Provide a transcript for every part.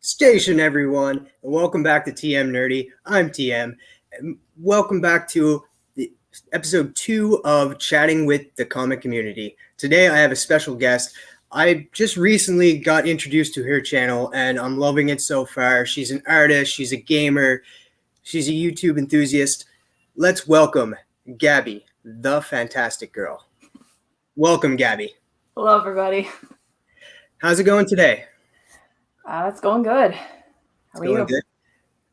Station, everyone, and welcome back to TM Nerdy. I'm TM, and welcome back to the episode 2 of Chatting with the Comic Community. Today, I have a special guest. I just recently got introduced to her channel, and I'm loving it so far. She's an artist, she's a gamer, she's a YouTube enthusiast. Let's welcome Gabby, the Fantasticgrl. Welcome, Gabby. Hello, everybody. How's it going today? It's going good. How are you? Good.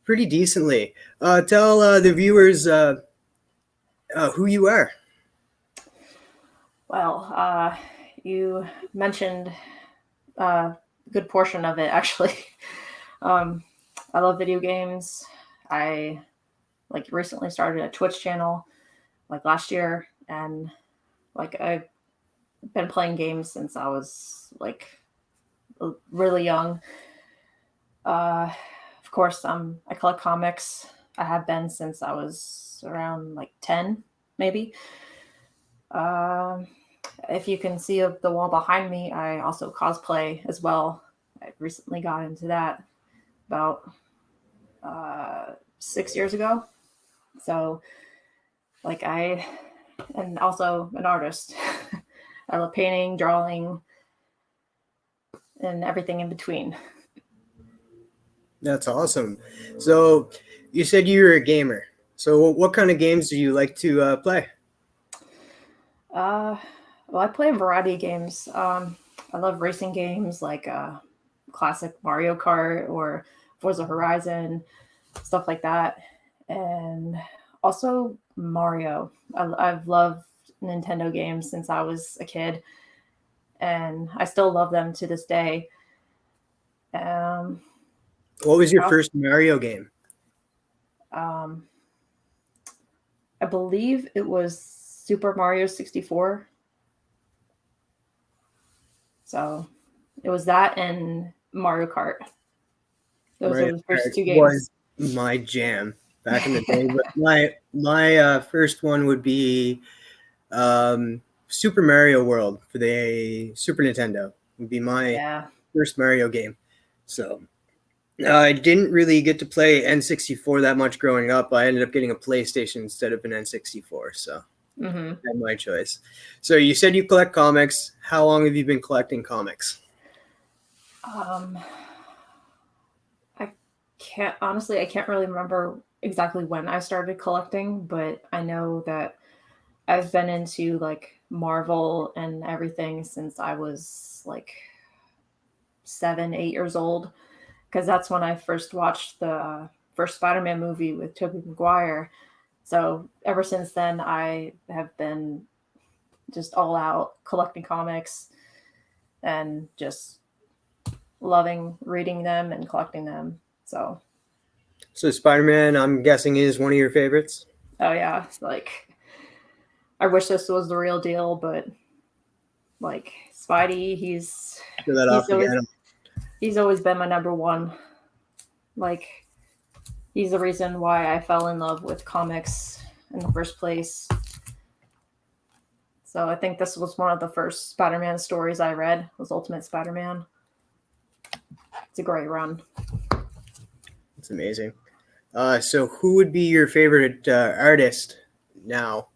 Pretty decently. Tell the viewers who you are. Well, you mentioned a good portion of it, actually. I love video games. I recently started a Twitch channel last year, and I've been playing games since I was really young. Of course, I collect comics. I have been since I was around 10, maybe. If you can see the wall behind me, I also cosplay as well. I recently got into that about 6 years ago. So, and also an artist. I love painting, drawing, and everything in between. That's awesome. So you said you were a gamer. So what kind of games do you like to play? Well, I play a variety of games. I love racing games like classic Mario Kart or Forza Horizon, stuff like that. And also Mario. I've loved Nintendo games since I was a kid, and I still love them to this day. What was your first Mario game? I believe it was Super Mario 64. So it was that and Mario Kart. Those are the first two games. Was my jam back in the day. But my first one would be Super Mario World for the Super Nintendo. Would be my first Mario game. So I didn't really get to play N64 that much growing up. I ended up getting a PlayStation instead of an N64. So that's my choice. So you said you collect comics. How long have you been collecting comics? I can't really remember exactly when I started collecting, but I know that I've been into Marvel and everything since I was 7, 8 years old, because that's when I first watched the first Spider-Man movie with Tobey Maguire. So ever since then, I have been just all out collecting comics and just loving reading them and collecting them. So Spider-Man, I'm guessing, is one of your favorites? Oh yeah, I wish this was the real deal, but Spidey, he's always been my number one. He's the reason why I fell in love with comics in the first place. So I think this was one of the first Spider-Man stories I read, was Ultimate Spider-Man. It's a great run. It's amazing. So who would be your favorite artist now?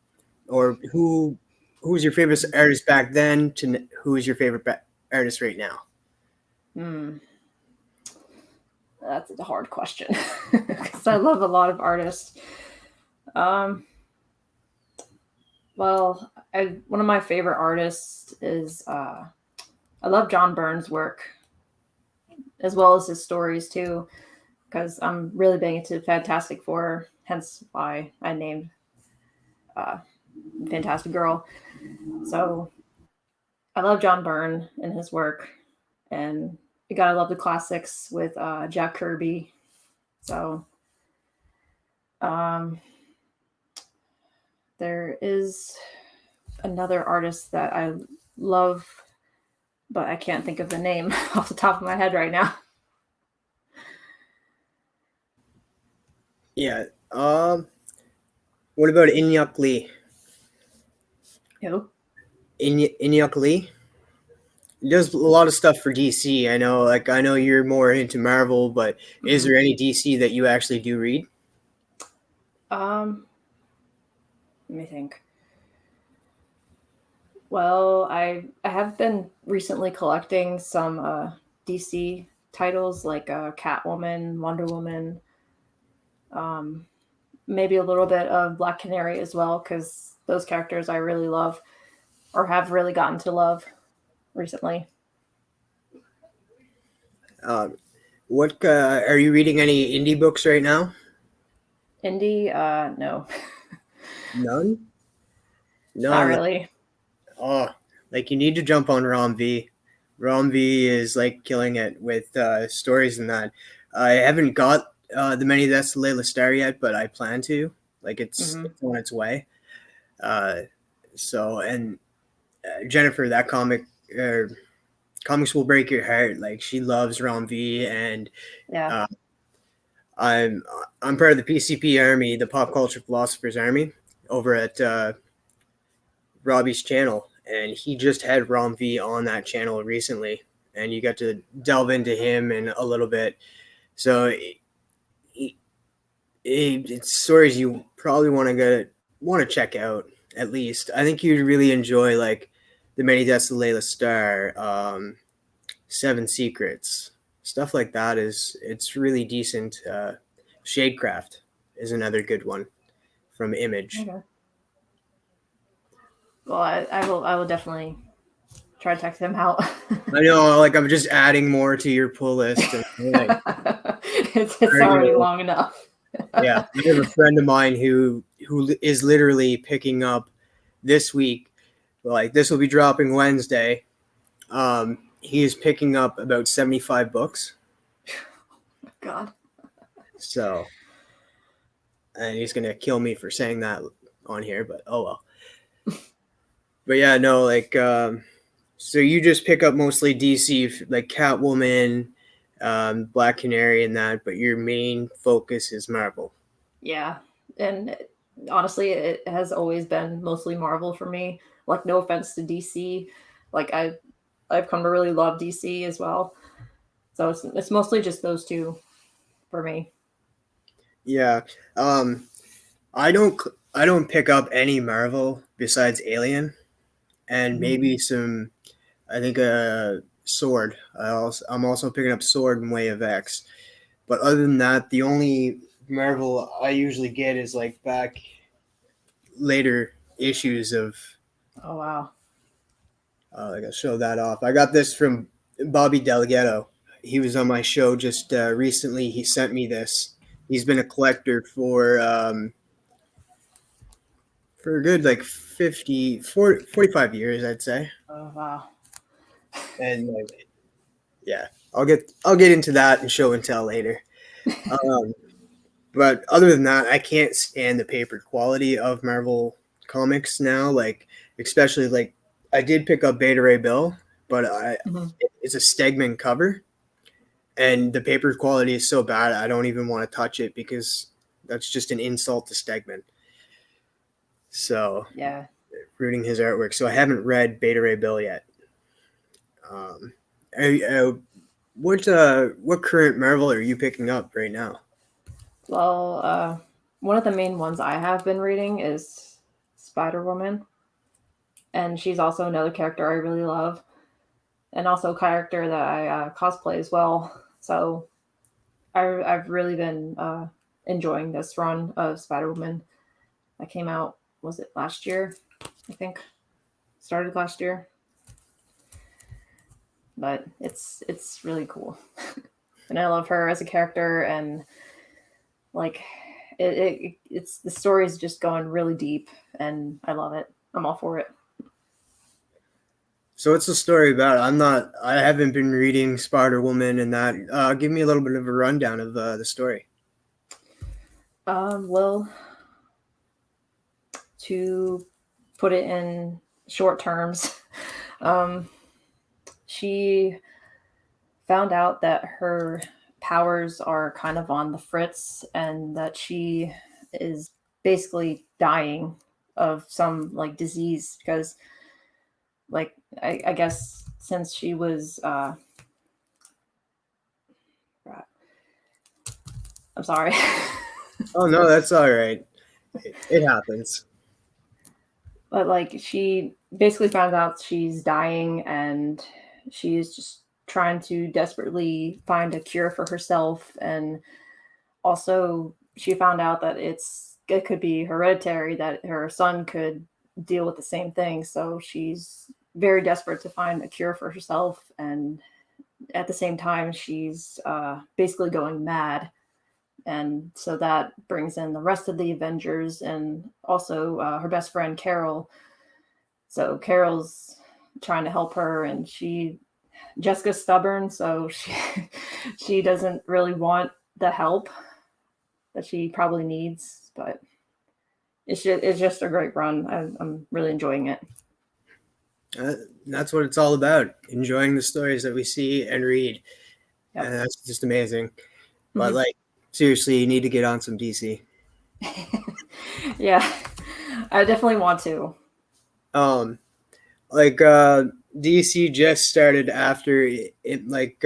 Or who's your favorite artist back then to who is your favorite artist right now? That's a hard question because I love a lot of artists. Well, one of my favorite artists is I love John Byrne's work, as well as his stories too, because I'm really big into Fantastic Four, hence why I named Fantasticgrl. So I love John Byrne and his work, and you gotta love the classics with Jack Kirby. So there is another artist that I love, but I can't think of the name off the top of my head right now. Yeah. What about Inyuk Lee? Who? Inyuk Lee? He does a lot of stuff for DC. I know you're more into Marvel, but is Mm-hmm. there any DC that you actually do read? Um, Let me think. Well, I have been recently collecting some DC titles like Catwoman, Wonder Woman, um, maybe a little bit of Black Canary as well, because those characters I really love or have really gotten to love recently. Um, what are you reading? Any indie books right now? Indie, no, None. not None. really. Oh, like you need to jump on Rom V. Rom V is like killing it with stories and that. I haven't got the Many Deaths of Layla Starr yet, but I plan to. Like Hmm. it's on its way. Uh, so and Jennifer, that uh, comics will break your heart. Like she loves Rom V, and Yeah. uh, I'm I'm part of the PCP Army, the Pop Culture Philosophers Army, over at Robbie's channel, and he just had Rom V on that channel recently, and you got to delve into him in a little bit. So it's stories you probably want to check out at least. I think you'd really enjoy like the Many Deaths of Layla Starr, Seven Secrets, stuff like that. It's really decent. Shadecraft is another good one from Image. Okay. Well, I will definitely try to text him out. I know, like I'm just adding more to your pull list, and like I It's already already know. long enough. Yeah, I have a friend of mine who is literally picking up this week. Like this will be dropping Wednesday. He is picking up about 75 books. God. So, and he's gonna kill me for saying that on here, but oh well. But yeah, no, like so you just pick up mostly DC, like Catwoman, Black Canary, and that, but your main focus is Marvel. Yeah. And honestly, it has always been mostly Marvel for me. Like, no offense to DC. Like, I've come to really love DC as well. So it's mostly just those two for me. Yeah, um, I don't I don't pick up any Marvel besides Alien and Mhm. maybe some. I think a Sword. I'm also picking up Sword and Way of X. But other than that, the only Marvel I usually get is like back later issues of. Oh, wow. Like I'll show that off. I got this from Bobby Delgado. He was on my show just recently. He sent me this. He's been a collector for a good like 50, 40, 45 years, I'd say. Oh, wow. And yeah, I'll get into that and show and tell later. Um, but other than that, I can't stand the paper quality of Marvel comics now. Like especially like I did pick up Beta Ray Bill, but Mhm. it's a Stegman cover, and the paper quality is so bad I don't even want to touch it because that's just an insult to Stegman. So Yeah. ruining his artwork. So I haven't read Beta Ray Bill yet. Um, what current Marvel are you picking up right now? Well, one of the main ones I have been reading is Spider Woman, and she's also another character I really love, and also a character that I cosplay as well. So I've really been enjoying this run of Spider Woman that came out. Was it last year? I think started last year, but it's really cool, and I love her as a character, and like it's the story is just going really deep, and I love it. I'm all for it. So what's the story about? I haven't been reading Spider Woman and that. Give me a little bit of a rundown of the story. Well, to put it in short terms, um, she found out that her powers are kind of on the fritz and that she is basically dying of some like disease because like I guess since she was. I'm sorry. Oh no, that's all right. It happens. But like she basically found out she's dying and she's just trying to desperately find a cure for herself, and also she found out that it could be hereditary, that her son could deal with the same thing, so she's very desperate to find a cure for herself, and at the same time she's basically going mad, and so that brings in the rest of the Avengers and also her best friend Carol. So Carol's trying to help her, and Jessica's stubborn, so she doesn't really want the help that she probably needs. But it's just a great run. I'm really enjoying it. That's what it's all about, enjoying the stories that we see and read. Yep. And that's just amazing. But Mm-hmm. like, seriously, you need to get on some DC. Yeah, I definitely want to. Like DC just started after it, like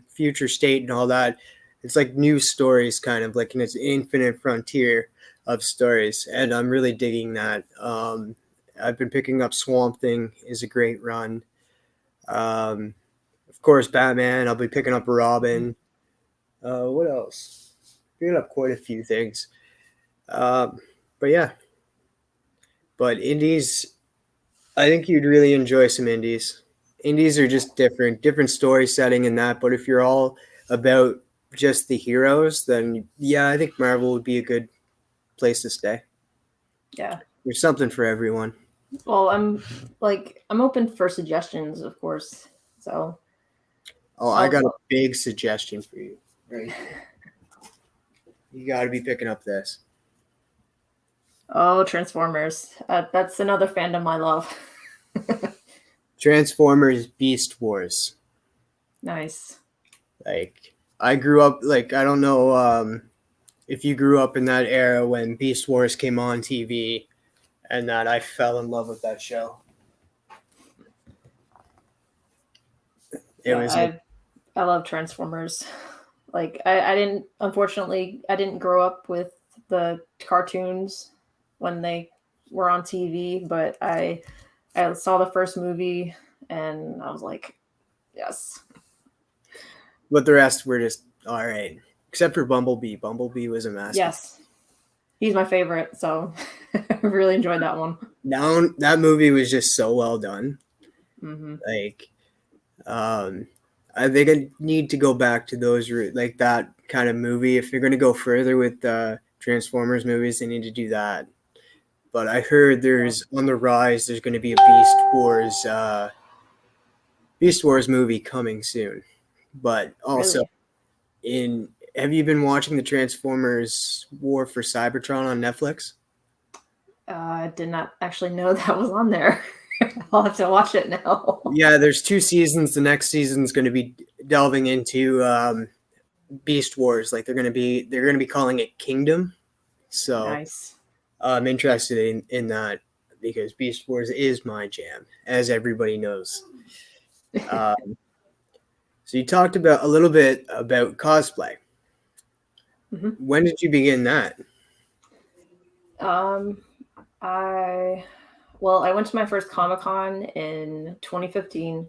Future State and all that. It's like new stories, kind of like in its infinite frontier of stories, and I'm really digging that. I've been picking up Swamp Thing is a great run. Of course, Batman. I'll be picking up Robin. What else? Picking up quite a few things. But yeah, but indies, I think you'd really enjoy some indies. Indies are just different story setting and that. But if you're all about just the heroes, then yeah, I think Marvel would be a good place to stay. Yeah. There's something for everyone. Well, I'm open for suggestions, of course. So Oh, I got a big suggestion for you. Right here. You got to be picking up this. Oh, Transformers. That's another fandom I love. Transformers Beast Wars. Nice. Like I grew up like I don't know if you grew up in that era when Beast Wars came on TV, and that I fell in love with that show. It was like, I love Transformers. Like I didn't, unfortunately I didn't grow up with the cartoons when they were on TV, but I saw the first movie and I was like, yes. but the rest were just all right, except for Bumblebee. Bumblebee was a masterpiece. Yes. He's my favorite, so I really enjoyed that one. That movie was just so well done. Mm-hmm. Like, I think I need to go back to those like that kind of movie. If you're going to go further with Transformers movies, they need to do that. But I heard there's on the rise. There's going to be a Beast Wars movie coming soon. But also, Really? Have you been watching the Transformers War for Cybertron on Netflix? I did not actually know that was on there. I'll have to watch it now. Yeah, there's 2 seasons. The next season's going to be delving into Beast Wars. Like they're going to be calling it Kingdom. So Nice. I'm interested in that because Beast Wars is my jam, as everybody knows. So you talked about a little bit about cosplay. Mm-hmm. When did you begin that? I went to my first Comic-Con in 2015,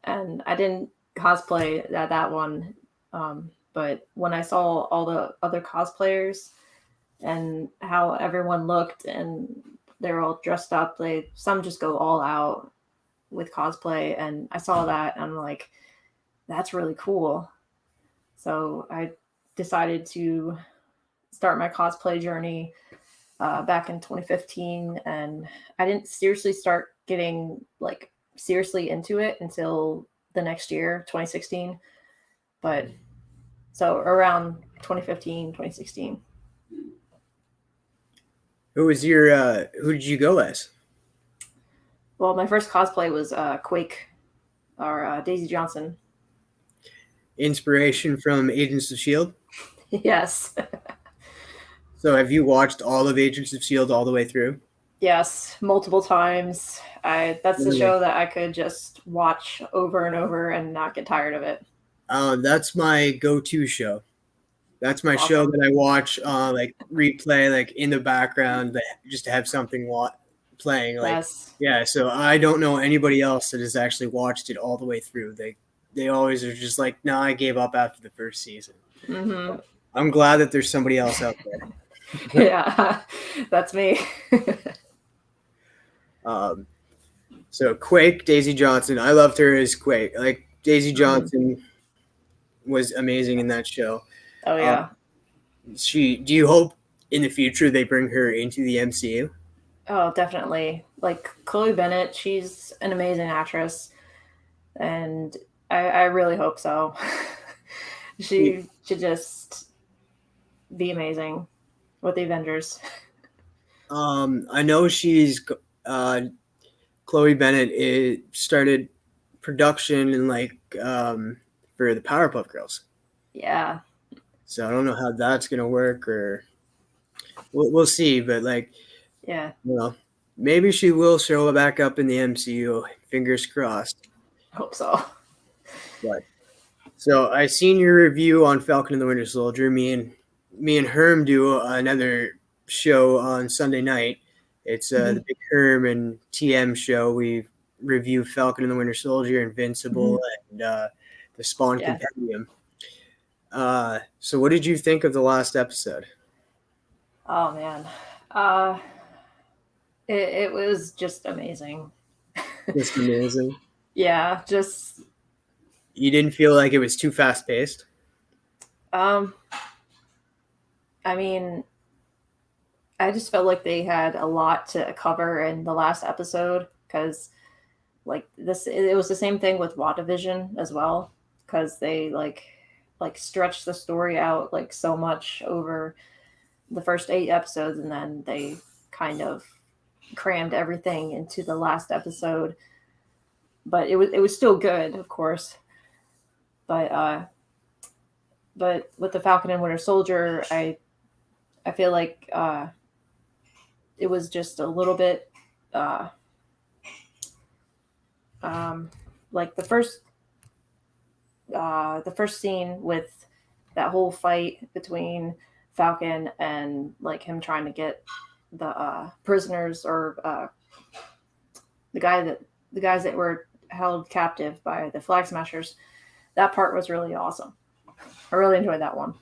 and I didn't cosplay at that one. But when I saw all the other cosplayers and how everyone looked and they're all dressed up, some just go all out with cosplay, and I saw that and I'm like, that's really cool. So I decided to start my cosplay journey back in 2015, and I didn't seriously start getting like seriously into it until the next year, 2016. But so around 2015, 2016. Who did you go as? Well, my first cosplay was Quake, or Daisy Johnson. Inspiration from Agents of S.H.I.E.L.D.? Yes. So have you watched all of Agents of S.H.I.E.L.D. all the way through? Yes, multiple times. That's the Really? show that I could just watch over and over and not get tired of it. That's my go-to show. That's my show Awesome. that I watch, like replay, like in the background, just to have something playing. Like, Yes. yeah. So I don't know anybody else that has actually watched it all the way through. They always are just like, no, I gave up after the first season. Mm-hmm. I'm glad that there's somebody else out there. Yeah, that's me. um, so Quake, Daisy Johnson, I loved her as Quake. Like Daisy Hmm. Johnson was amazing in that show. Oh Uh, yeah. do you hope in the future they bring her into the MCU? Oh, definitely. Like Chloe Bennett, she's an amazing actress, and I really hope so. She should just be amazing with the Avengers. I know uh, Chloe Bennett started production and for the Powerpuff Girls. Yeah. So I don't know how that's gonna work, or we'll see. But Yeah. maybe she will show back up in the MCU. Fingers crossed. Hope so. But so I seen your review on Falcon and the Winter Soldier. Me and Herm do another show on Sunday night. It's Hmm. the Big Herm and TM show. We review Falcon and the Winter Soldier, Hmm. Invincible, and the Spawn Yeah. Compendium. So what did you think of the last episode? Oh man. Uh it was just amazing. Just amazing. Yeah, just You didn't feel like it was too fast paced? um I mean, I just felt like they had a lot to cover in the last episode because like this it was the same thing with WandaVision as well because they like stretched the story out like so much over the first 8 episodes, and then they kind of crammed everything into the last episode. But it was still good, of course. But but with the Falcon and Winter Soldier, I feel like it was just a little bit uh, um, like the first scene with that whole fight between Falcon and like him trying to get the prisoners or the guy that the guys that were held captive by the Flag Smashers. That part was really awesome. I really enjoyed that one.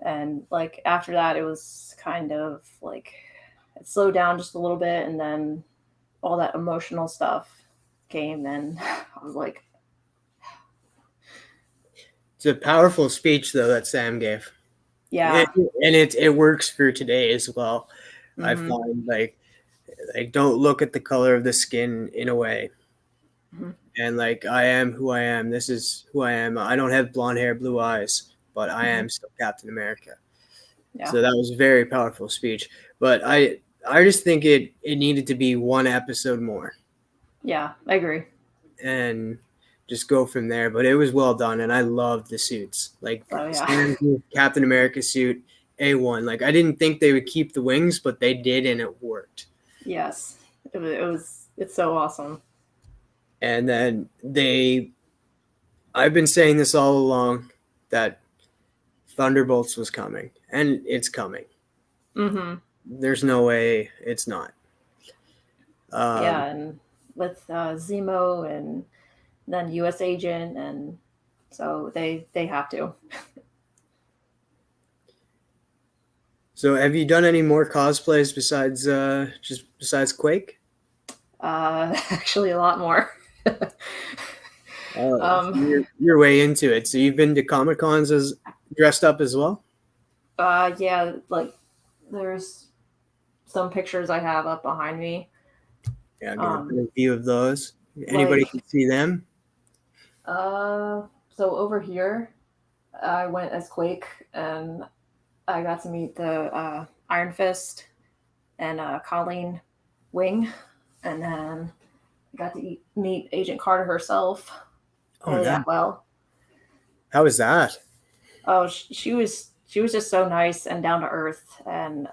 And like after that, it was kind of like it slowed down just a little bit, and then all that emotional stuff came, and I was like, It's a powerful speech though that Sam gave. It, yeah, and it works for today as well. I mm-hmm, find like don't look at the color of the skin in a way. mm-hmm, And like I am who I am. This is who I am. I don't have blonde hair, blue eyes, but I mm-hmm, am still Captain America. yeah, So that was a very powerful speech. But I just think it needed to be one episode more yeah, I agree. and just go from there. But it was well done, and I loved the suits. Like Oh yeah, Sam's new Captain America suit, A1. Like I didn't think they would keep the wings, but they did, and it worked. yes, it's so awesome. And then I've been saying this all along that Thunderbolts was coming, and it's coming. Mm-hmm. There's no way it's not. Um, Yeah, and with Zemo and then U.S. Agent, and so they have to. so, have you done any more cosplays besides Quake? Actually, a lot more. So um, you're way into it. So you've been to Comic Cons as dressed up as well. yeah, like there's some pictures I have up behind me. Yeah, get a Um, better view of those. Anybody like can see them. so over here, I went as Quake, and I got to meet the Iron Fist and Colleen Wing, and then I got to meet Agent Carter herself, Oh, Haley that. Atwell. How was that? Oh, she was just so nice and down to earth, and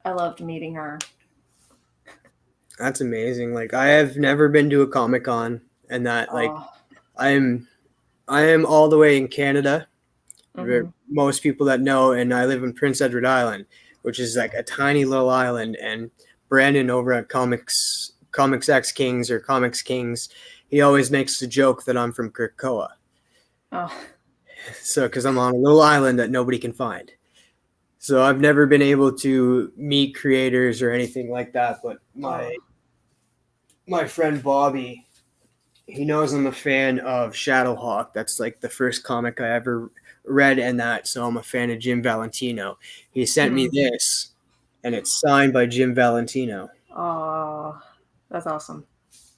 I loved meeting her. That's amazing. Like I have never been to a Comic-Con, and that like Oh, I'm I am all the way in Canada. mm-hmm. Most people that know, and I live in Prince Edward Island, which is like a tiny little island. And Brandon over at Comics X Kings or Comics Kings, he always makes the joke that I'm from Krakoa. Oh, So because I'm on a little island that nobody can find. So I've never been able to meet creators or anything like that. But oh, my friend Bobby, he knows I'm a fan of Shadowhawk. That's like the first comic I ever read, and that so I'm a fan of Jim Valentino. He sent me hmm. this, and it's signed by Jim Valentino. Oh, that's awesome.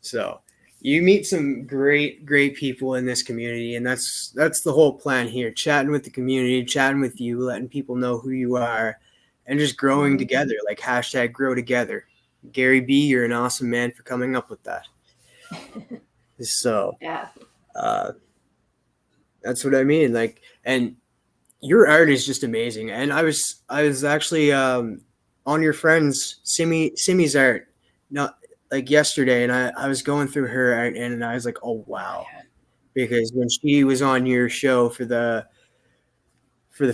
So you meet some great people in this community, and that's the whole plan here: chatting with the community, chatting with you, letting people know who you are, and just growing Hmm. together. Like hashtag grow together. Gary B, you're an awesome man for coming up with that. So Yeah. uh, that's what I mean. Like, and your art is just amazing. And I was actually on your friend's Simi's art, not like yesterday, and I was going through her art, and I was like, oh Oh, wow, because when she was on your show for the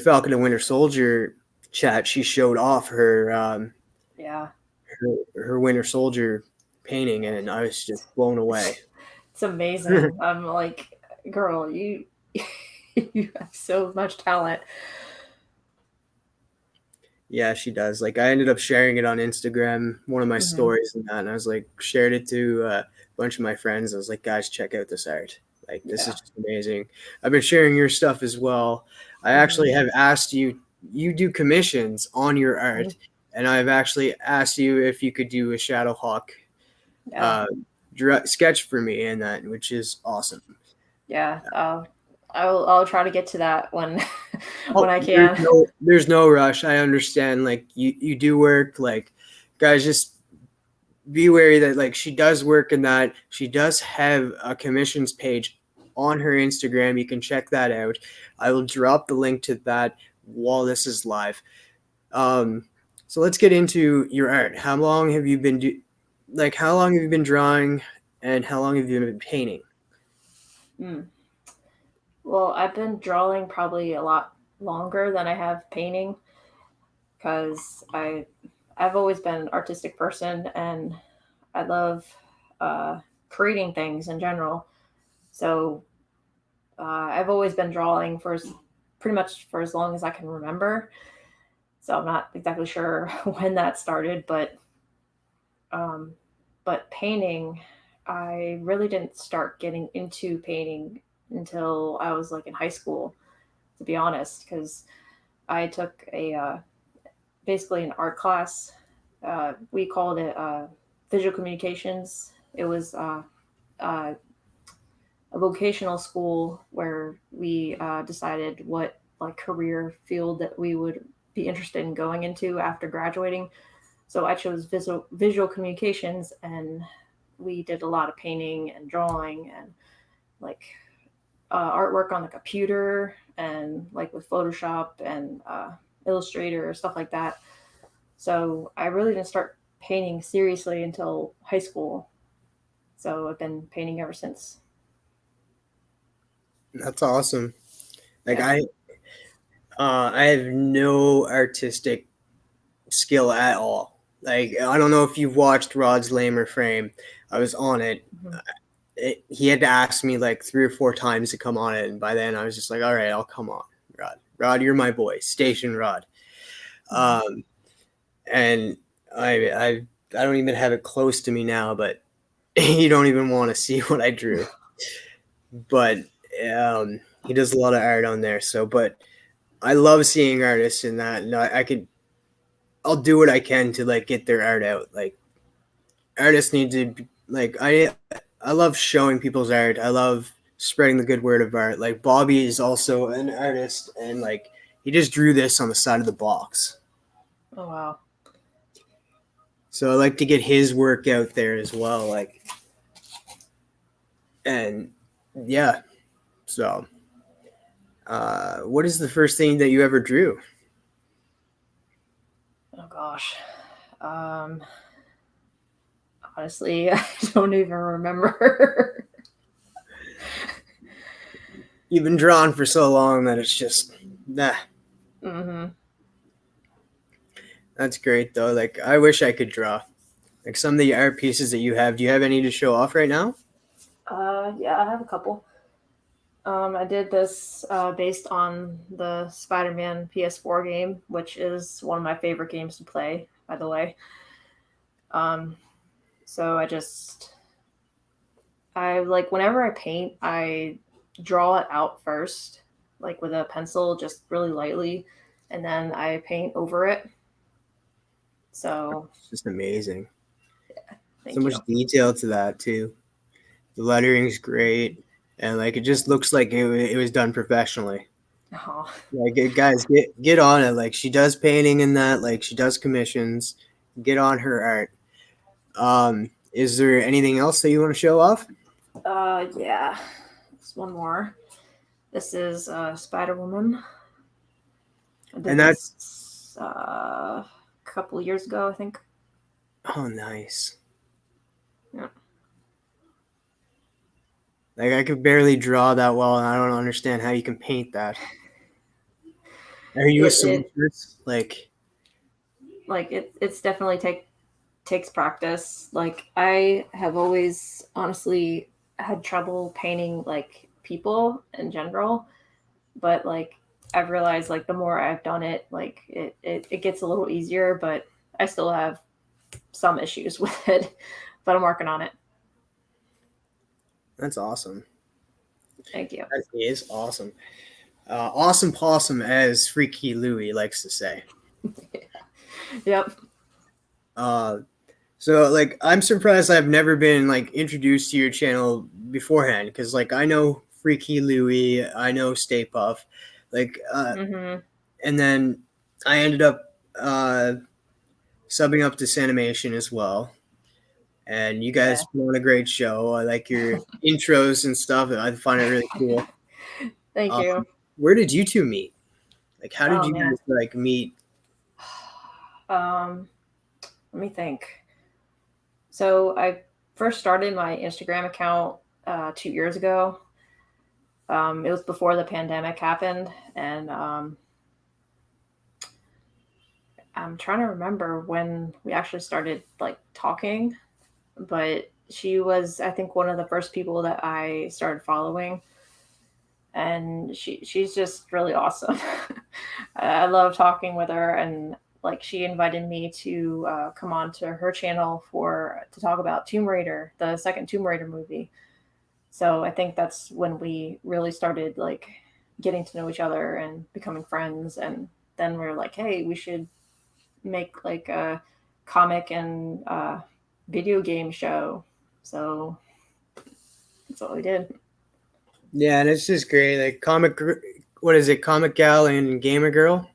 Falcon and Winter Soldier chat, she showed off yeah. her Winter Soldier painting, and I was just blown away. It's amazing. I'm like, girl, you you have so much talent. Yeah, she does. Like I ended up sharing it on Instagram, one of my Hmm. stories and I was like shared it to a bunch of my friends. I was like, guys, check out this art. Like this is Yeah. just amazing. I've been sharing your stuff as well. I actually Hmm. have asked you. You do commissions on your Hmm. art, and I've actually asked you if you could do a Shadowhawk Yeah. uh, sketch for me, and that which is awesome. Yeah. I'll try to get to that when when Oh, I can. there's no rush. I understand. Like you do work. Like guys, just be wary that like she does work in that she does have a commissions page on her Instagram. You can check that out. I will drop the link to that while this is live. Um, so let's get into your art. How long have you been how long have you been drawing, and how long have you been painting? Mm. Well, I've been drawing probably a lot longer than I have painting because I've always been an artistic person and I love uh, creating things in general. So I've always been drawing pretty much for as long as I can remember. So I'm not exactly sure when that started, um, but painting, I really didn't start getting into painting until I was like in high school, to be honest, because I took a basically an art class. We called it visual communications. It was uh, a vocational school where we decided what like career field that we would be interested in going into after graduating. So I chose visual communications, and we did a lot of painting and drawing and like artwork on the computer and like with Photoshop and Illustrator stuff like that. So I really didn't start painting seriously until high school. So I've been painting ever since. That's awesome. Like Yeah. I have no artistic skill at all. Like I don't know if you've watched Rod's Lamer Frame. I was on it. Mhm. He had to ask me like 3 or 4 times to come on it, and by then I was just like, all right, I'll come on, Rod. Rod, you're my boy, Station Rod. Mhm. Um, and I don't even have it close to me now, but you don't even want to see what I drew. But he does a lot of art on there. So, but I love seeing artists in that, and I'll do what I can to like get their art out. Like artists need to like I love showing people's art. I love spreading the good word of art. Like Bobby is also an artist, and like he just drew this on the side of the box. Oh wow. So I like to get his work out there as well. Like and yeah. So what is the first thing that you ever drew? Oh gosh. Um, Honestly, I don't even remember. You've been drawn for so long that it's just, nah. Mm-hmm. That's great though. Like I wish I could draw. Like some of the art pieces that you have. Do you have any to show off right now? Yeah, I have a couple. I did this based on the Spider-Man PS4 game, which is one of my favorite games to play, by the way. Um, so I like whenever I paint, I draw it out first, like with a pencil, just really lightly, and then I paint over it. So It's just amazing. So thank much you. detail to that too. The lettering's great, and like it just looks like it was done professionally. Oh. Like guys, get on it. Like she does painting and that. Like she does commissions. Get on her art. Is there anything else that you want to show off? Yeah. There's one more. This is Spider Woman. I And did that's this a couple years ago, I think. oh nice. Yeah. Like I could barely draw that well, and I don't understand how you can paint that. Are you a It seamstress? Like like it's definitely takes practice. Like I have always honestly had trouble painting like people in general, but like I've realized like the more I've done it, like it gets a little easier, but I still have some issues with it. But I'm working on it. that's awesome. Thank you. That is awesome. Awesome possum, as Freaky Louie likes to say. Yep. Uh, so like I'm surprised I've never been like introduced to your channel beforehand because like I know Freaky Louie, I know Stay Puff, like Mm-hmm. and then I ended up subbing up to Sanimation as well. And you Yeah. guys put on a great show. I like your intros and stuff. I find it really cool. Thank Um, you. where did you two meet? Like, how did Oh you man. guys like meet? Um, let me think. So I first started my Instagram account 2 years ago. It was before the pandemic happened, and I'm trying to remember when we actually started like talking. But she was, I think, one of the first people that I started following, and she's just really awesome. I love talking with her, and like she invited me to come on to her channel for to talk about Tomb Raider, the second Tomb Raider movie. So I think that's when we really started like getting to know each other and becoming friends. And then we are like, hey, we should make like a comic and video game show. So that's what we did. Yeah, and it's just great. Like what is it? Comic Gal and Gamer Girl.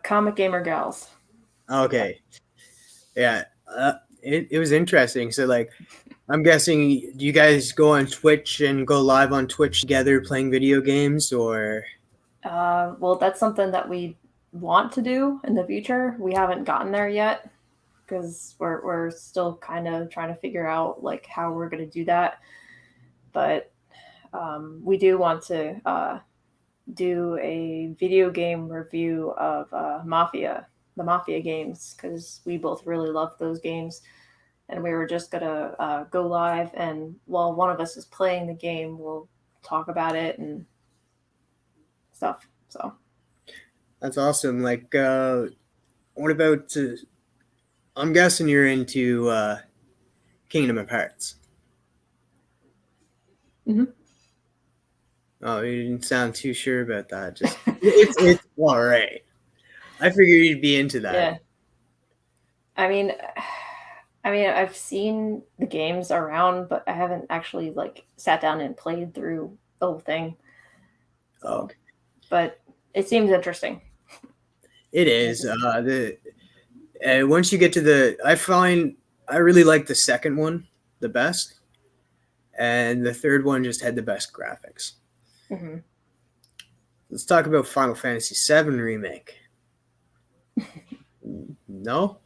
Comic Gamer Gals. Yep. Okay, yeah. It was interesting. So like, I'm guessing do you guys go on Twitch and go live on Twitch together playing video games, or Well, that's something that we want to do in the future. We haven't gotten there yet because we're still kind of trying to figure out like how we're going to do that. But we do want to do a video game review of the Mafia games, because we both really love those games. And we were just gonna go live, and while one of us is playing the game, we'll talk about it and stuff. So that's awesome. Like, what about? I'm guessing you're into Kingdom of Hearts. mhm. Oh, you didn't sound too sure about that. Just it's all right. I figured you'd be into that. Yeah, I mean, I've seen the games around, but I haven't actually like sat down and played through the whole thing. So, Okay. but it seems interesting. It I is. just The once you get to I find I really like the second one the best, and the third one just had the best graphics. mhm. Let's talk about Final Fantasy VII remake. No,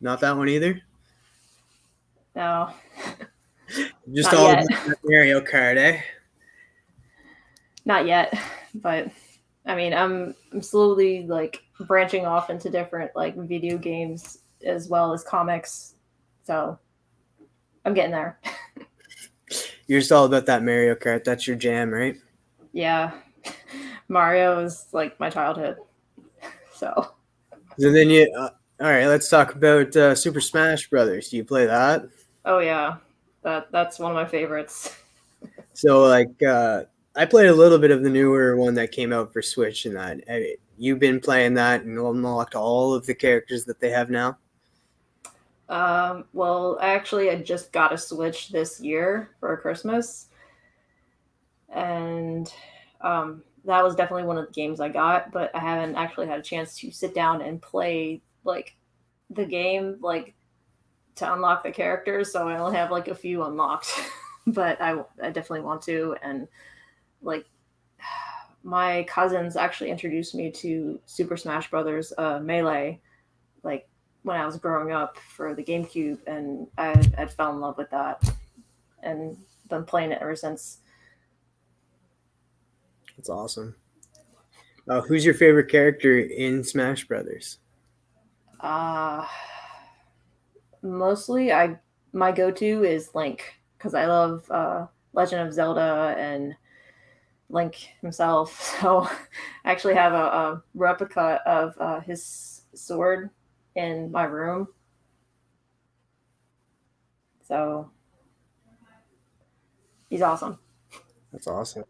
not that one either. No, Just not all yet. about that Mario Kart, eh? Not yet. But I mean, I'm slowly like branching off into different like video games as well as comics. So I'm getting there. You're just all about that Mario Kart. That's your jam, right? Yeah. Mario is like my childhood. So So then all right, let's talk about Super Smash Brothers. Do you play that? oh yeah. That's one of my favorites. So like, I played a little bit of the newer one that came out for Switch, and that you've been playing that and unlocked all of the characters that they have now. Well, actually, I just got a Switch this year for Christmas, and that was definitely one of the games I got. But I haven't actually had a chance to sit down and play like the game, like to unlock the characters. So I only have like a few unlocked, but I definitely want to. And like my cousins actually introduced me to Super Smash Brothers Melee, like when I was growing up for the GameCube, and I fell in love with that and been playing it ever since. That's awesome. Who's your favorite character in Smash Brothers? Uh Mostly I my go-to is Link because I love Legend of Zelda and Link himself. So I actually have a replica of his sword in my room. So he's awesome. That's awesome.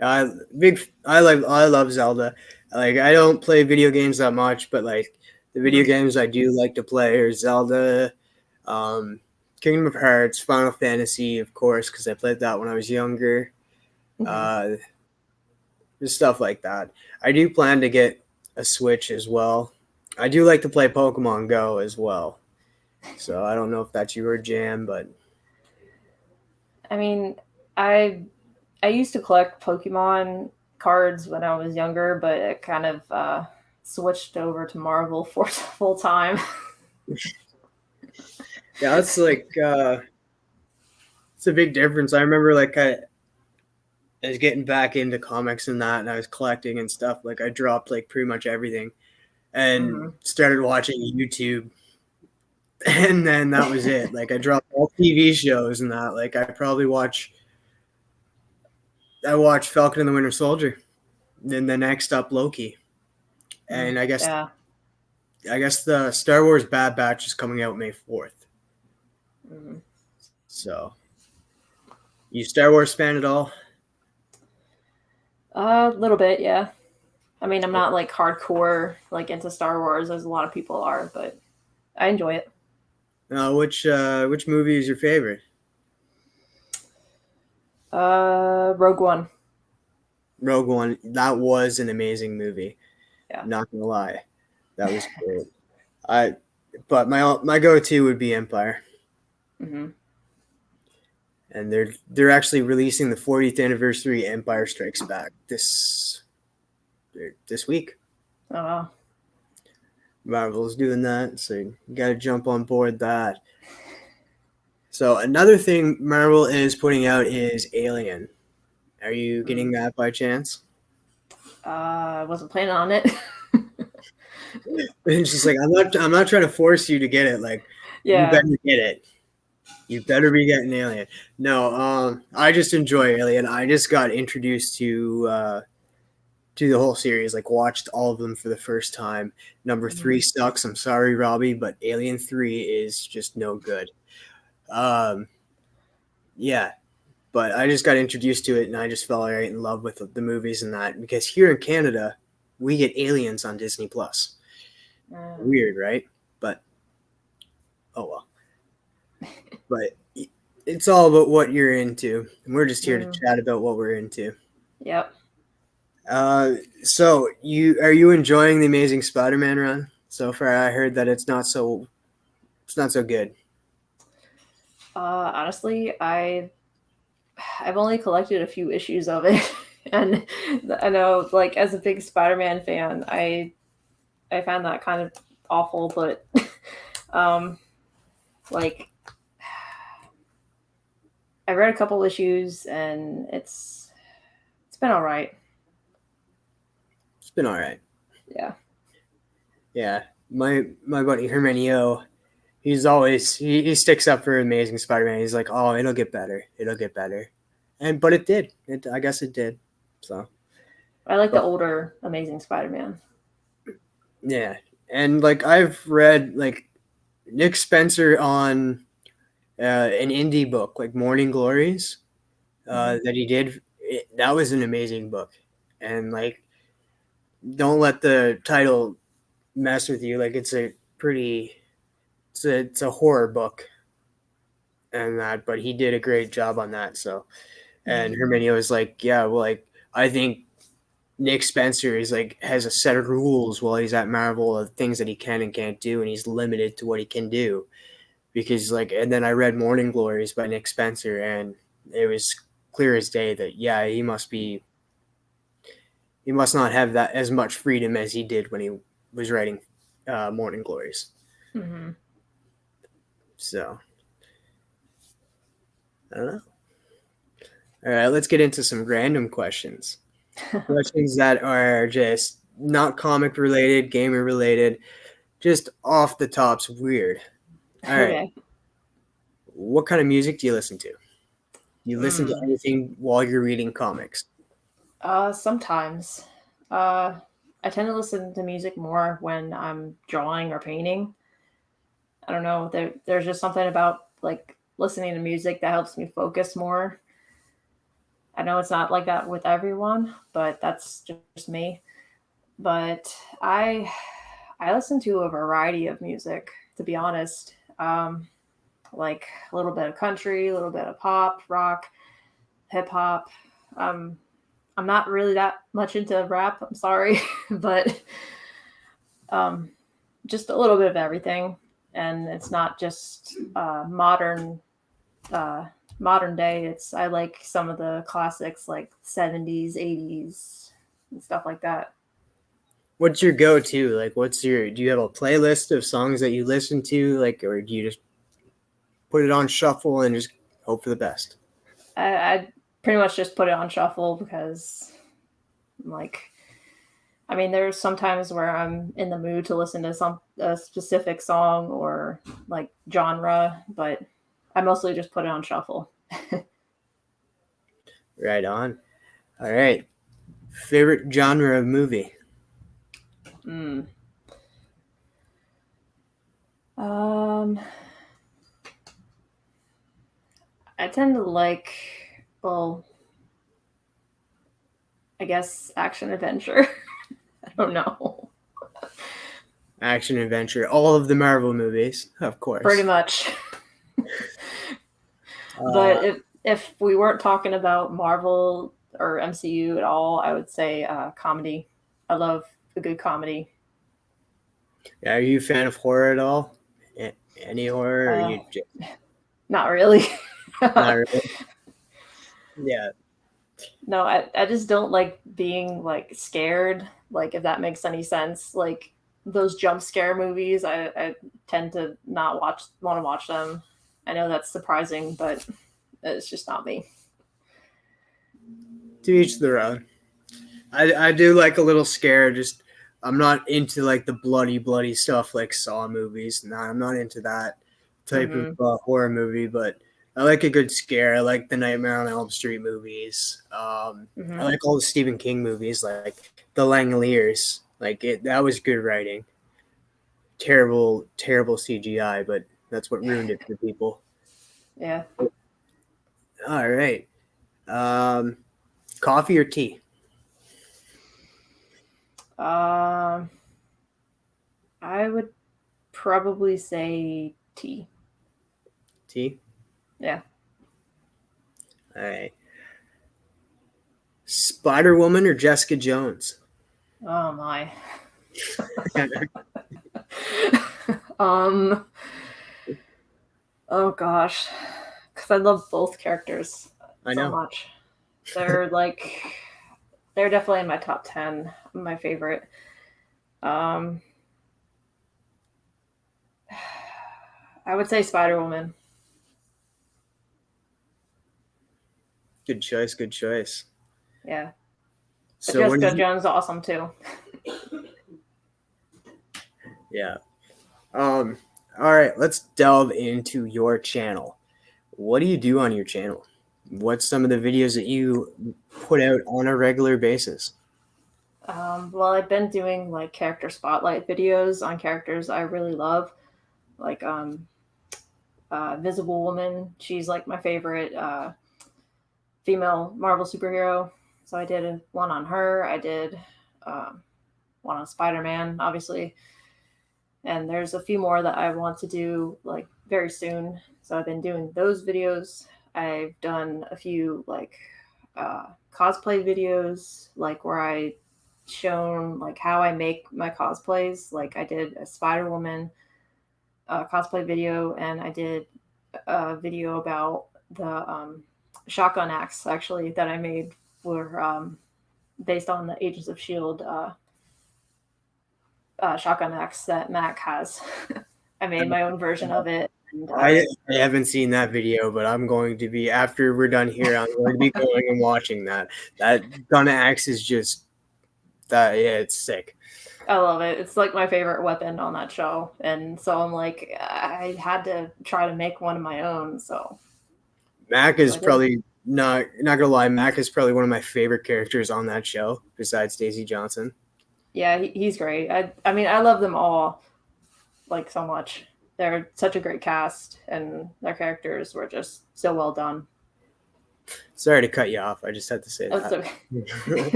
I love Zelda. Like I don't play video games that much, but like the video Mm-hmm. games I do like to play are Zelda, um, Kingdom of Hearts, Final Fantasy, of course, because I played that when I was younger. Mm-hmm. Uh, just stuff like that. I do plan to get a Switch as well. I do like to play Pokemon Go as well. So I don't know if that's your jam, but I mean, I I used to collect Pokemon cards when I was younger, but it kind of switched over to Marvel for full time. yeah, it's like it's a big difference. I remember like I was getting back into comics and that, and I was collecting and stuff. Like I dropped like pretty much everything and Mm-hmm. started watching YouTube, and then that was it. Like I dropped all TV shows and that. Like I watched Falcon and the Winter Soldier, then the next up Loki, and Yeah. I guess the Star Wars Bad Batch is coming out May 4th. Mm-hmm. So, you Star Wars fan at all? A little bit, yeah. I mean, I'm not like hardcore like into Star Wars as a lot of people are, but I enjoy it. Which movie is your favorite? Rogue One. Rogue One. That was an amazing movie. Yeah. Not gonna lie, that was great. I, but my go to would be Empire, Mm-hmm. and they're actually releasing the 40th anniversary Empire Strikes Back this week. Oh wow. Marvel's doing that, so you got to jump on board that. So another thing Marvel is putting out is Alien. Are you Mm. getting that by chance? I wasn't planning on it. It's just like I'm not trying to force you to get it. Like you Yeah. better get it. You better be getting Alien. No, I just enjoy Alien. I just got introduced to the whole series. Like watched all of them for the first time. Number Mm-hmm. three sucks. I'm sorry, Robbie, but Alien 3 is just no good. Um, yeah, but I just got introduced to it, and I just fell right in love with the movies and that because here in Canada, we get Aliens on Disney Plus. Mm. Weird, right? But oh well. But it's all about what you're into, and we're just here to Mm. chat about what we're into. Yep. So you enjoying the Amazing Spider-Man run so far? I heard that it's not so good. Honestly, I've only collected a few issues of it, and I know, like, as a big Spider-Man fan, I found that kind of awful. But um, Like, I read a couple issues, and it's been all right. It's been all right. Yeah. Yeah, my buddy Hermenio, he sticks up for Amazing Spider-Man. He's like, oh, it'll get better, and but it did. I guess it did. So, I like the but older Amazing Spider-Man. yeah, and like I've read like Nick Spencer on an indie book like Morning Glories that he did. That was an amazing book, and like don't let the title mess with you. Like it's a horror book and that, but he did a great job on that. So, and Herminio was like, yeah, well, like I think Nick Spencer is like has a set of rules while he's at Marvel of things that he can and can't do, and he's limited to what he can do because like. And then I read Morning Glories by Nick Spencer, and it was clear as day that yeah, he must not have that as much freedom as he did when he was writing Morning Glories. Mm-hmm. So I don't know. All right, let's get into some random questions. Questions that are just not comic related, gamer related, just off the tops weird. All right. Okay. What kind of music do you listen to? You listen to anything while you're reading comics? Sometimes. Uh, I tend to listen to music more when I'm drawing or painting. I don't know. There's just something about like listening to music that helps me focus more. I know it's not like that with everyone, but that's just me. But I listen to a variety of music, to be honest. Like a little bit of country, a little bit of pop, rock, hip hop. Um, I'm not really that much into rap. I'm sorry, but um, just a little bit of everything. And it's not just uh, modern day. It's I like some of the classics like 70s, 80s, and stuff like that. What's your go-to? Like, do you have a playlist of songs that you listen to? Like, or do you just put it on shuffle and just hope for the best? I pretty much just put it on shuffle because, like, I mean, there's sometimes where I'm in the mood to listen to a specific song or like genre, but I mostly just put it on shuffle. Right on. All right. Favorite genre of movie? Mm. Um, I tend to like, well, I guess action adventure. I don't know. Action adventure. All of the Marvel movies, of Pretty course. much. Uh, But if we weren't talking about Marvel or MCU at all, I would say comedy. I love a good comedy. are you a fan of horror at all? Any horror? Or Uh, you just Not really. not really? Yeah, No, I just don't like being like scared. Like if that makes any sense. Like those jump scare movies, I tend to not want to watch them. I know that's surprising, but it's just not me. to each their own. I do like a little scare. Just I'm not into like the bloody stuff like Saw movies. No, I'm not into that type of Mm-hmm. horror movie. But I like a good scare. I like the Nightmare on Elm Street movies. I Mm-hmm. like all the Stephen King movies, like The Langoliers. Like it, that was good writing. Terrible CGI, but that's what ruined it for people. Yeah. All right, um, coffee or tea? Um, I would probably say tea. Tea. Yeah. All right. Spider Woman or Jessica Jones? Oh my. um. Oh gosh, because I love both characters I so know. much. They're like they're definitely in my top 10. My favorite. Um. I would say Spider-Woman. Good choice. Good choice. Yeah. But So when Jessica did you? Jones is awesome too. Yeah. All right. Let's delve into your channel. What do you do on your channel? What's some of the videos that you put out on a regular basis? Well, I've been doing like character spotlight videos on characters I really love, like Visible Woman. She's like my favorite female Marvel superhero. So I did one on her. I did um, one on Spider Man, obviously, and there's a few more that I want to do like very soon. So I've been doing those videos. I've done a few like cosplay videos, like where I shown like how I make my cosplays. Like I did a Spider Woman cosplay video, and I did a video about the shotgun axe actually that I made for based on the Agents of Shield shotgun axe that Mac has. I made my own version of it. And, I haven't seen that video, but I'm going to be after we're done here. I'm going to be going and watching that. That gun axe is just that. Yeah, it's sick. I love it. It's like my favorite weapon on that show. And so I'm like, I had to try to make one of my own. Mac So is I did. probably not gonna lie. Mac is probably one of my favorite characters on that show, besides Daisy Johnson. Yeah, he's great. I mean, I love them all like so much. They're such a great cast, and their characters were just so well done. Sorry to cut you off. I just had to say It's that. okay.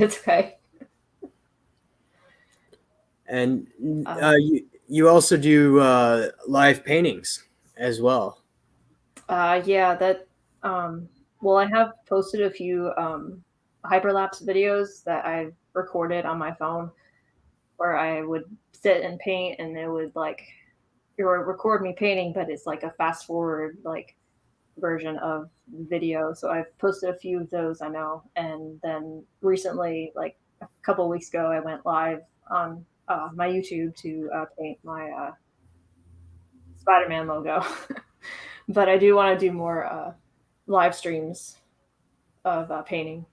It's okay. And Uh, you also do live paintings as well. yeah, that. Well, I have posted a few hyperlapse videos that I've recorded on my phone, where I would sit and paint, and it would like or record me painting, but it's like a fast forward like version of the video. So I've posted a few of those, I know. And then recently, like a couple of weeks ago, I went live on my YouTube to paint my Spider-Man logo. But I do want to do more live streams of painting.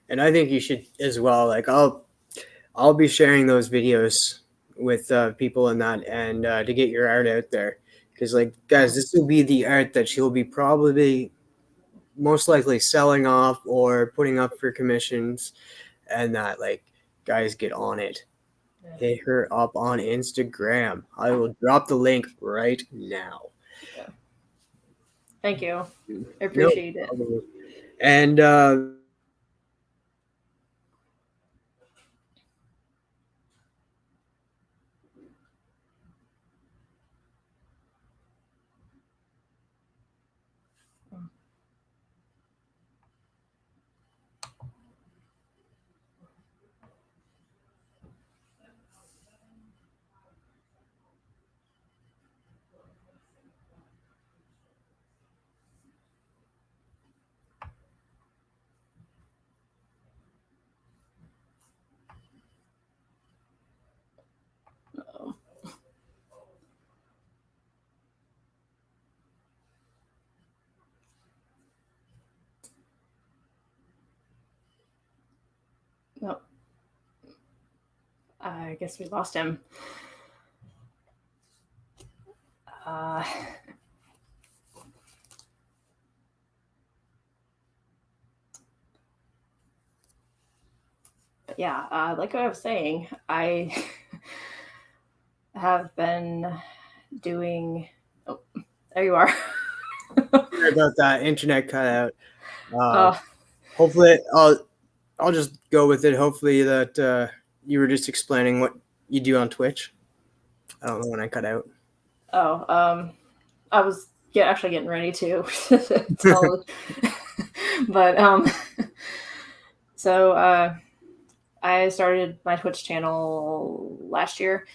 And I think you should as well. Like I'll be sharing those videos with people in that, and to get your art out there. Because like guys, this will be the art that she'll be probably most likely selling off or putting up for commissions, and that like guys get on it. Hit her up on Instagram. I will drop the link right now. Yeah. Thank you. I No appreciate it. problem. And No, I guess we lost him. Uh, but yeah, like I was saying, I have been doing. Oh, there you are. sorry about that internet cutout. Uh, uh, hopefully, I'll just go with it. Hopefully that you were just explaining what you do on Twitch. I don't know when I cut out. oh, I was actually getting ready to tell, but so I started my Twitch channel last year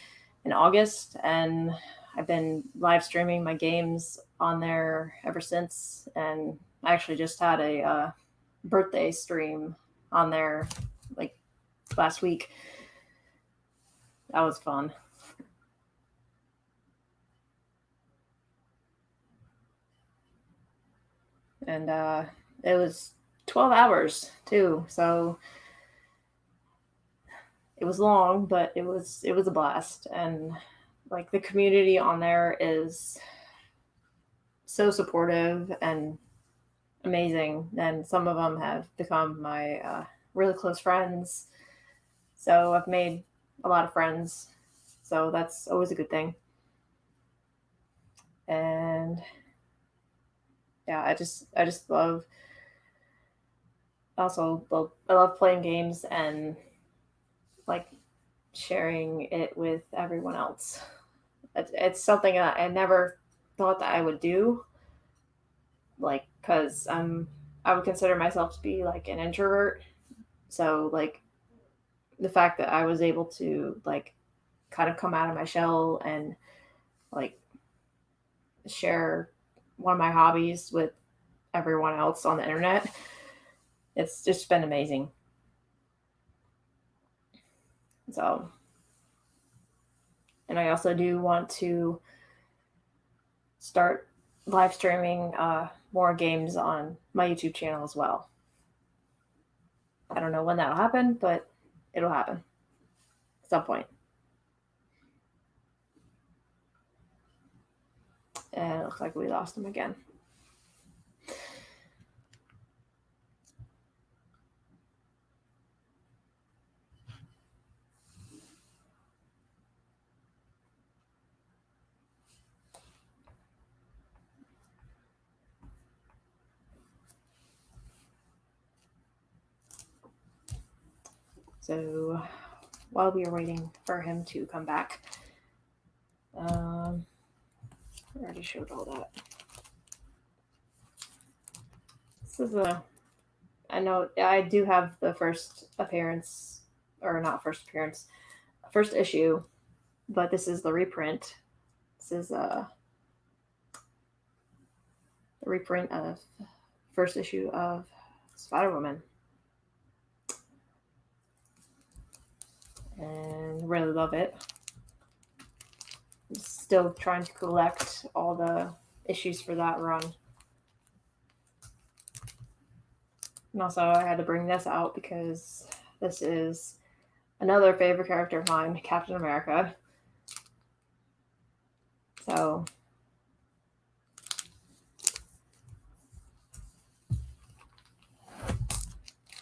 in August, and I've been live streaming my games on there ever since. And I actually just had a birthday stream on there like last week. That was fun. and it was 12 hours too, so it was long, but it was a blast. And like the community on there is so supportive and amazing, and some of them have become my really close friends. So I've made a lot of friends, so that's always a good thing. And yeah, I just love, also love, I love playing games and like sharing it with everyone else. It's something that I never thought that I would do, like, because I would consider myself to be like an introvert. So like the fact that I was able to like kind of come out of my shell and like share one of my hobbies with everyone else on the internet, it's just been amazing. So, and I also do want to start live streaming more games on my YouTube channel as well. I don't know when that'll happen, but it'll happen at some point. And it looks like we lost him again. So while we are waiting for him to come back, I already showed all that. This is I know I do have the first appearance, or not first appearance, first issue, but this is the reprint. This is the reprint of first issue of Spider-Woman, and really love it. I'm still trying to collect all the issues for that run. And also, I had to bring this out because this is another favorite character of mine, Captain America. So,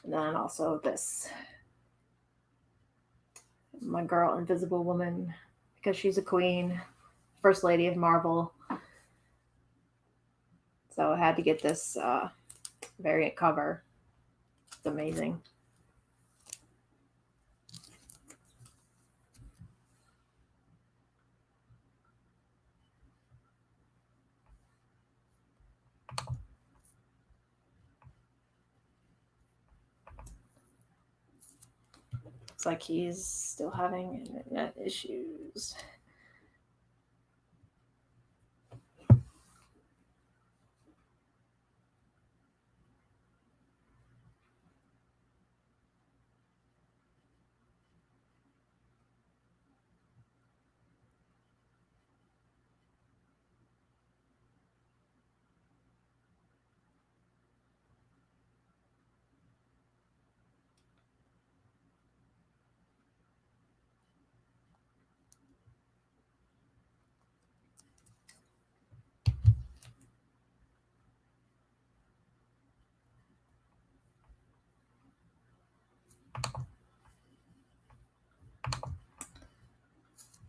and then also this, my girl, Invisible Woman, because she's a queen, first lady of Marvel. So I had to get this variant cover. It's amazing. Looks like he's still having internet issues.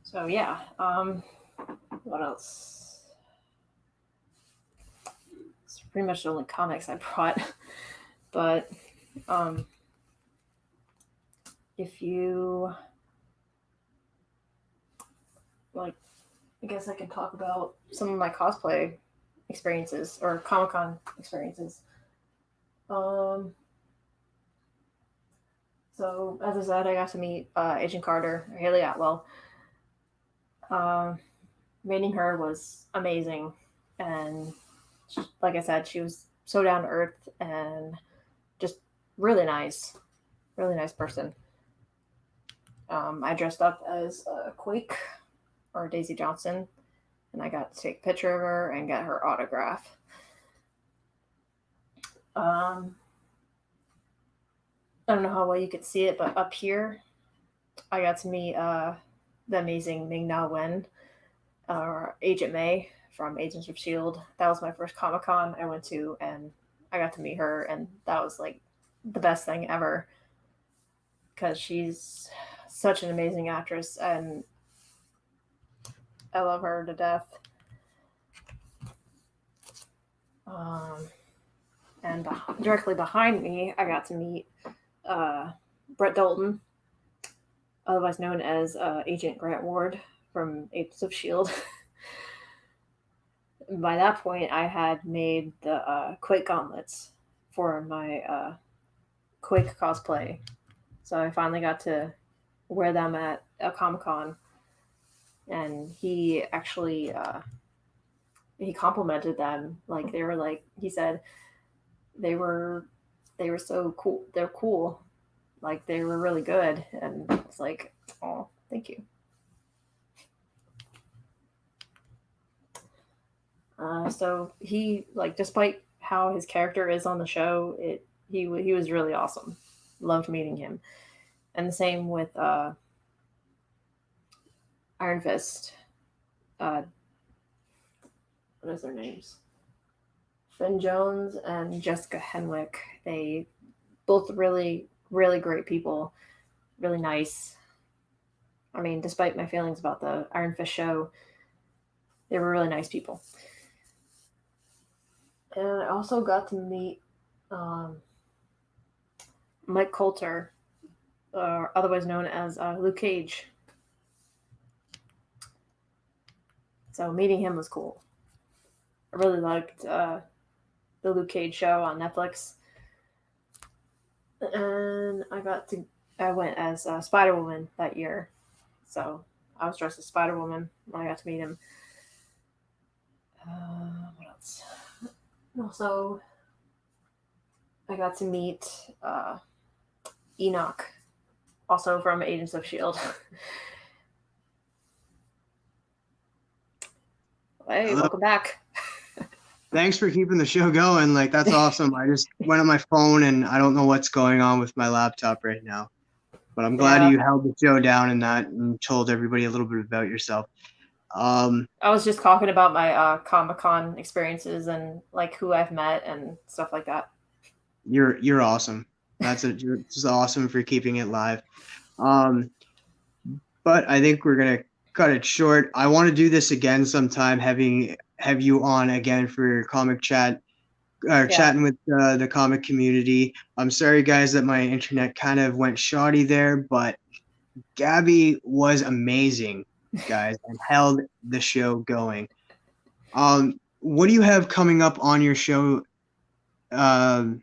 So yeah, what else? It's pretty much the only comics I brought. But if you like, I guess I can talk about some of my cosplay experiences or Comic Con experiences. So as I said, I got to meet Agent Carter, or Haley Atwell. Um, Meeting her was amazing, and like I said, she was so down to earth and just really nice person. I dressed up as Quake or Daisy Johnson, and I got to take a picture of her and get her autograph. Um, I don't know how well you could see it, but up here, I got to meet the amazing Ming Na Wen, or Agent May from Agents of Shield. That was my first Comic Con I went to, and I got to meet her, and that was like the best thing ever because she's such an amazing actress, and I love her to death. Um, and directly behind me, I got to meet uh, Brett Dalton, otherwise known as Agent Grant Ward from Agents of Shield. By that point, I had made the Quake gauntlets for my Quake cosplay, so I finally got to wear them at a Comic Con, and he actually he complimented them. Like they were like he said they were so cool. They're cool. Like they were really good, and it's like, oh, thank you. So he like, despite how his character is on the show, he was really awesome. Loved meeting him, and the same with Iron Fist. Uh, what is their names? Finn Jones and Jessica Henwick. They both really great people, really nice. I mean, despite my feelings about the Iron Fist show, they were really nice people. And I also got to meet Mike Coulter, otherwise known as Luke Cage. So meeting him was cool. I really liked the Luke Cage show on Netflix. And I went as Spider Woman that year. So I was dressed as Spider Woman when I got to meet him. What else? Also, I got to meet Enoch, also from Agents of Shield. Hey, welcome back. Thanks for keeping the show going. Like, that's awesome. I just went on my phone and I don't know what's going on with my laptop right now. But I'm glad you held the show down and that and told everybody a little bit about yourself. I was just talking about my Comic-Con experiences and like who I've met and stuff like that. You're awesome. You're just awesome for keeping it live. But I think we're gonna cut it short. I want to do this again sometime, have you on again for comic chat, chatting with the comic community. I'm sorry, guys, that my internet kind of went shoddy there, but Gabby was amazing, guys, and held the show going. What do you have coming up on your show? Coming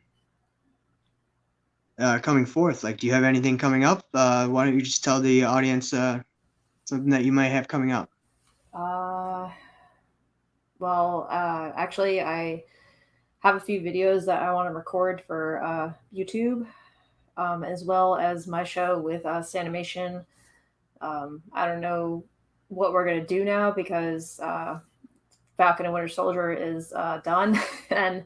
forth, like, do you have anything coming up? Why don't you just tell the audience something that you might have coming up? Well, actually, I have a few videos that I want to record for YouTube, as well as my show with Sanimation. I don't know what we're gonna do now because Falcon and Winter Soldier is done, and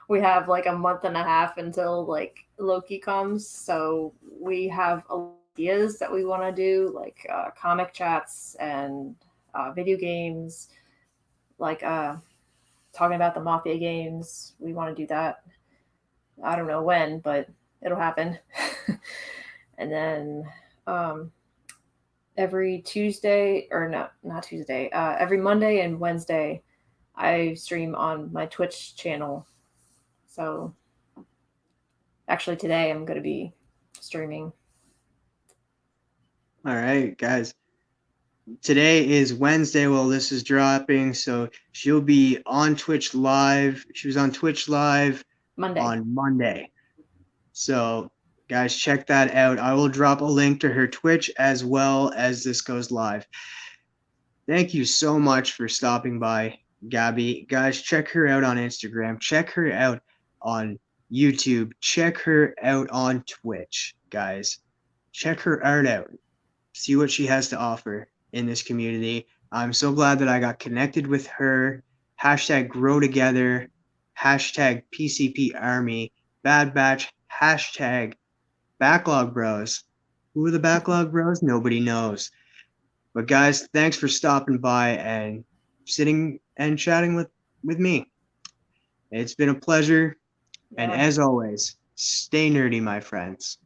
we have like a month and a half until like Loki comes. So we have ideas that we want to do, like comic chats and video games, like talking about the Mafia games. We want to do that. I don't know when, but it'll happen. And then every Tuesday, or not Tuesday, every Monday and Wednesday, I stream on my Twitch channel. So actually today I'm going to be streaming. All right, guys. Today is Wednesday while this is dropping, so she'll be on Twitch Live. She was on Twitch Live on Monday. So, guys, check that out. I will drop a link to her Twitch as well as this goes live. Thank you so much for stopping by, Gabby. Guys, check her out on Instagram. Check her out on YouTube. Check her out on Twitch, guys. Check her art out. See what she has to offer in this community. I'm so glad that I got connected with her. # grow together. # hashtag PCP Army, Bad Batch, hashtag Backlog Bros. Who are the Backlog Bros? Nobody knows. But guys, thanks for stopping by and sitting and chatting with me. It's been a pleasure. And Yeah. as always, stay nerdy, my friends.